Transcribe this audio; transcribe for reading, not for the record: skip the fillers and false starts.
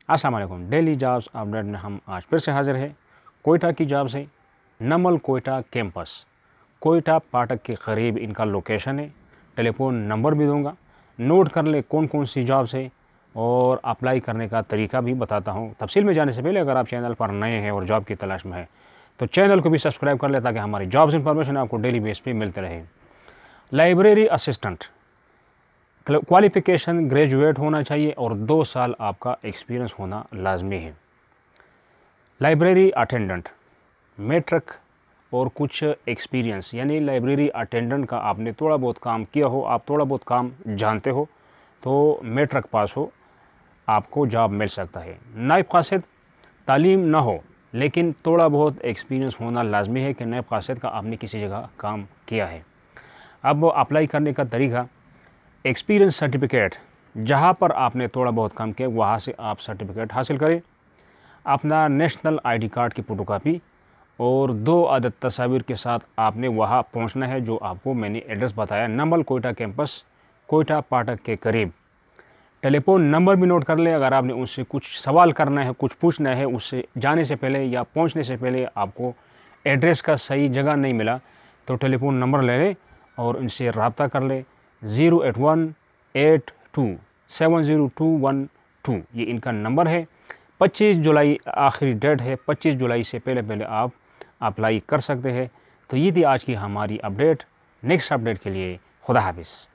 अस्सलाम वालेकुम। Daily jobs update में हम आज फिर से हाजिर हैं। कोयटा की जॉब से नमल कोयटा कैंपस, कोयटा फाटक के करीब इनका लोकेशन है। टेलीफोन नंबर भी दूंगा, नोट कर ले कौन कौन सी जॉब्स है और अप्लाई करने का तरीका भी बताता हूं। तफसील में जाने से पहले अगर आप चैनल पर नए हैं और जॉब की तलाश में है तो चैनल को भी सब्सक्राइब कर ले ताकि हमारी जॉब्स इंफॉर्मेशन आपको डेली बेस पे मिलते रहे। लाइब्रेरी असिस्टेंट, क्वालिफ़िकेशन ग्रेजुएट होना चाहिए और 2 साल आपका एक्सपीरियंस होना लाजमी है। लाइब्रेरी अटेंडेंट, मैट्रिक और कुछ एक्सपीरियंस, यानी लाइब्रेरी अटेंडेंट का आपने थोड़ा बहुत काम किया हो, आप थोड़ा बहुत काम जानते हो तो मैट्रिक पास हो, आपको जॉब मिल सकता है। नायब कासिद, तालीम ना हो लेकिन थोड़ा बहुत एक्सपीरियंस होना लाजमी है कि नायब कासिद का आपने किसी जगह काम किया है। अब अप्लाई करने का तरीका, एक्सपीरियंस सर्टिफिकेट, जहाँ पर आपने थोड़ा बहुत काम किया वहाँ से आप सर्टिफिकेट हासिल करें। अपना नेशनल आईडी कार्ड की फ़ोटोकॉपी और 2 अदद तस्वीर के साथ आपने वहाँ पहुँचना है जो आपको मैंने एड्रेस बताया, नमल कोयटा कैंपस, कोयटा फाटक के करीब। टेलीफोन नंबर भी नोट कर लें, अगर आपने उनसे कुछ सवाल करना है, कुछ पूछना है, उससे जाने से पहले या पहुँचने से पहले आपको एड्रेस का सही जगह नहीं मिला तो टेलीफोन नंबर ले लें और उनसे रब्ता कर लें। 08182702112 ये इनका नंबर है। 25 जुलाई आखिरी डेट है, 25 जुलाई से पहले पहले आप अप्लाई कर सकते हैं। तो ये थी आज की हमारी अपडेट। नेक्स्ट अपडेट के लिए खुदा हाफिज़।